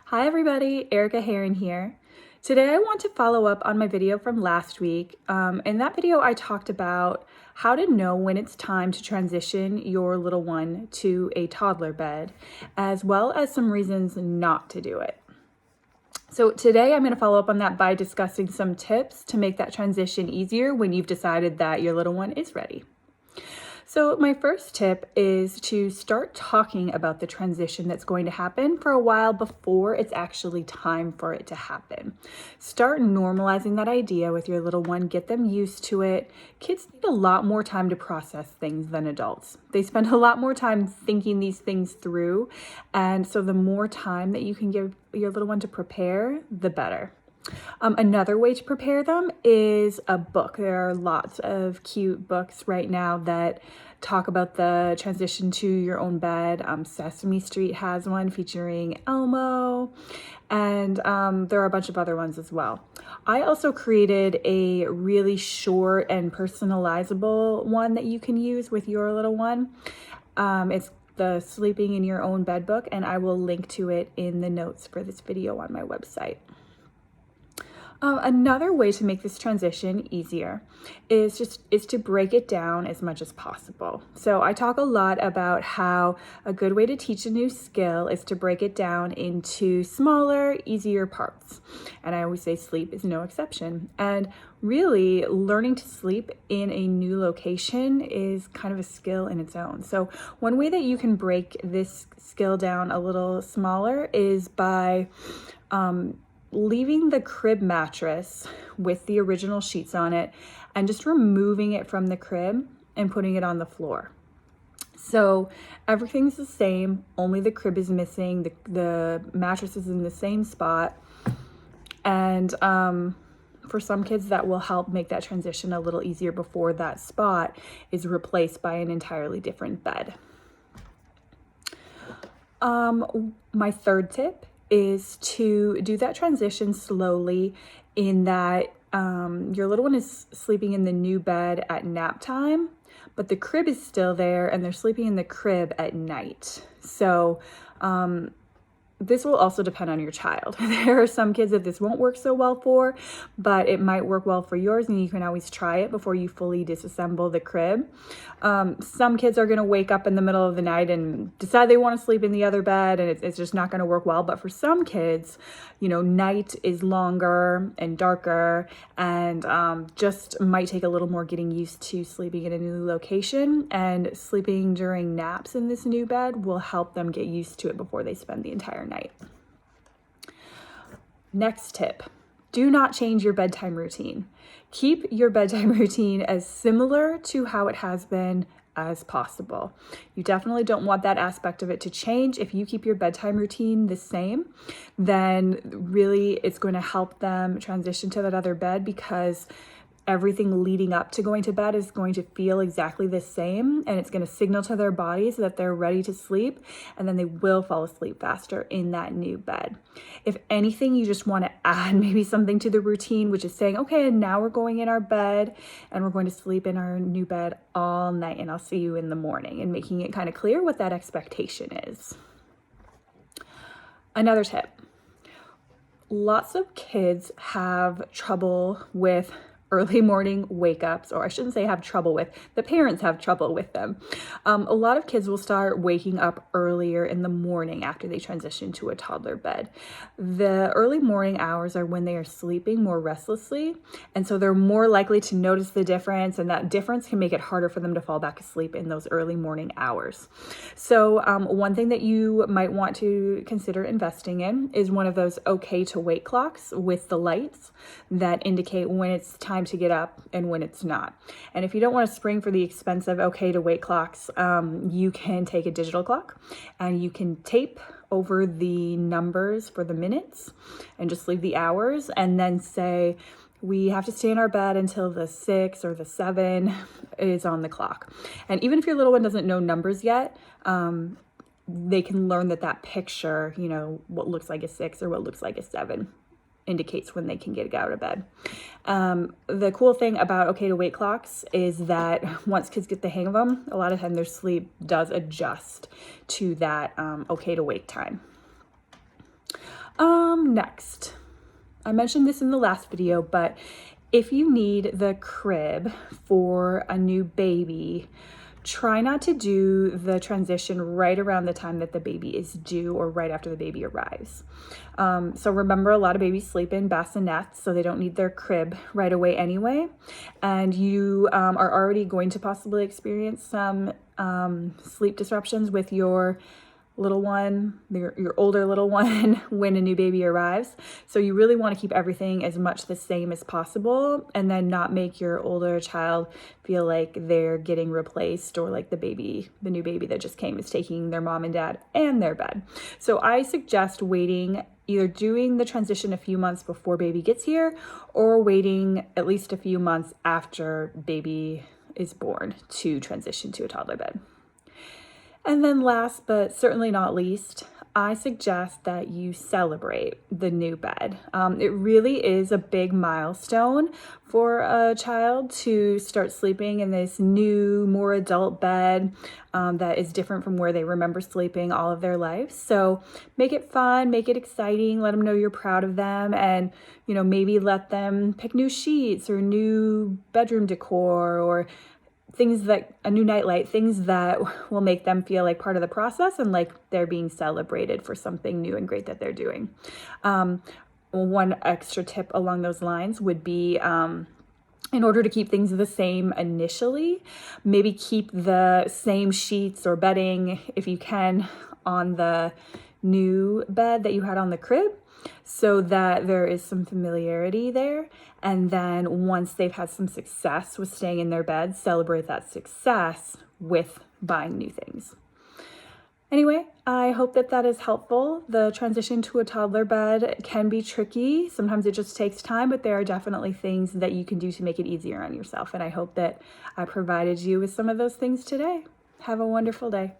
Hi everybody, Erica Heron here. Today I want to follow up on my video from last week. In that video I talked about how to know when it's time to transition your little one to a toddler bed, as well as some reasons not to do it. So today I'm going to follow up on that by discussing some tips to make that transition easier when you've decided that your little one is ready. So my first tip is to start talking about the transition that's going to happen for a while before it's actually time for it to happen. Start normalizing that idea with your little one, get them used to it. Kids need a lot more time to process things than adults. They spend a lot more time thinking these things through, and so the more time that you can give your little one to prepare, the better. Another way to prepare them is a book. There are lots of cute books right now that talk about the transition to your own bed. Sesame Street has one featuring Elmo, and there are a bunch of other ones as well. I also created a really short and personalizable one that you can use with your little one. It's the Sleeping in Your Own Bed book, and I will link to it in the notes for this video on my website. Another way to make this transition easier is to break it down as much as possible. So I talk a lot about how a good way to teach a new skill is to break it down into smaller, easier parts. And I always say sleep is no exception. And really, learning to sleep in a new location is kind of a skill in its own. So one way that you can break this skill down a little smaller is by leaving the crib mattress with the original sheets on it and just removing it from the crib and putting it on the floor. So everything's the same, only the crib is missing, the mattress is in the same spot. And for some kids that will help make that transition a little easier before that spot is replaced by an entirely different bed. My third tip is to do that transition slowly, in that your little one is sleeping in the new bed at nap time, but the crib is still there and they're sleeping in the crib at night. So this will also depend on your child. There are some kids that this won't work so well for, but it might work well for yours, and you can always try it before you fully disassemble the crib. Some kids are going to wake up in the middle of the night and decide they want to sleep in the other bed, and it's just not going to work well. But for some kids, night is longer and darker, and just might take a little more getting used to sleeping in a new location, and sleeping during naps in this new bed will help them get used to it before they spend the entire night. Next tip, do not change your bedtime routine. Keep your bedtime routine as similar to how it has been as possible. You definitely don't want that aspect of it to change. If you keep your bedtime routine the same, then really it's going to help them transition to that other bed, because everything leading up to going to bed is going to feel exactly the same, and it's going to signal to their bodies that they're ready to sleep, and then they will fall asleep faster in that new bed. If anything, you just want to add maybe something to the routine, which is saying, okay, now we're going in our bed and we're going to sleep in our new bed all night, and I'll see you in the morning, and making it kind of clear what that expectation is. Another tip, lots of kids have trouble with early morning wake ups, or I shouldn't say have trouble with, the parents have trouble with them. A lot of kids will start waking up earlier in the morning after they transition to a toddler bed. The early morning hours are when they are sleeping more restlessly, and so they're more likely to notice the difference, and that difference can make it harder for them to fall back asleep in those early morning hours. So one thing that you might want to consider investing in is one of those okay to wake clocks with the lights that indicate when it's time to get up and when it's not. And if you don't want to spring for the expensive okay to wake clocks, you can take a digital clock and you can tape over the numbers for the minutes and just leave the hours, and then say, we have to stay in our bed until the 6 or the 7 is on the clock. And even if your little one doesn't know numbers yet, they can learn that picture, what looks like a 6 or what looks like a 7 indicates when they can get out of bed. The cool thing about okay to wake clocks is that once kids get the hang of them, a lot of time their sleep does adjust to that okay to wake time. Next, I mentioned this in the last video, but if you need the crib for a new baby, try not to do the transition right around the time that the baby is due or right after the baby arrives. So remember, a lot of babies sleep in bassinets, so they don't need their crib right away anyway. And you are already going to possibly experience some sleep disruptions with your little one, your older little one, when a new baby arrives. So you really want to keep everything as much the same as possible, and then not make your older child feel like they're getting replaced, or like the new baby that just came is taking their mom and dad and their bed. So I suggest waiting, either doing the transition a few months before baby gets here, or waiting at least a few months after baby is born to transition to a toddler bed. And then last but certainly not least, I suggest that you celebrate the new bed. It really is a big milestone for a child to start sleeping in this new, more adult bed that is different from where they remember sleeping all of their life. So make it fun, make it exciting, let them know you're proud of them, and maybe let them pick new sheets or new bedroom decor, or things that a new nightlight, things that will make them feel like part of the process and like they're being celebrated for something new and great that they're doing. One extra tip along those lines would be, in order to keep things the same initially, maybe keep the same sheets or bedding, if you can, on the new bed that you had on the crib, so that there is some familiarity there. And then once they've had some success with staying in their bed, celebrate that success with buying new things. Anyway, I hope that is helpful. The transition to a toddler bed can be tricky. Sometimes it just takes time, but there are definitely things that you can do to make it easier on yourself. And I hope that I provided you with some of those things today. Have a wonderful day.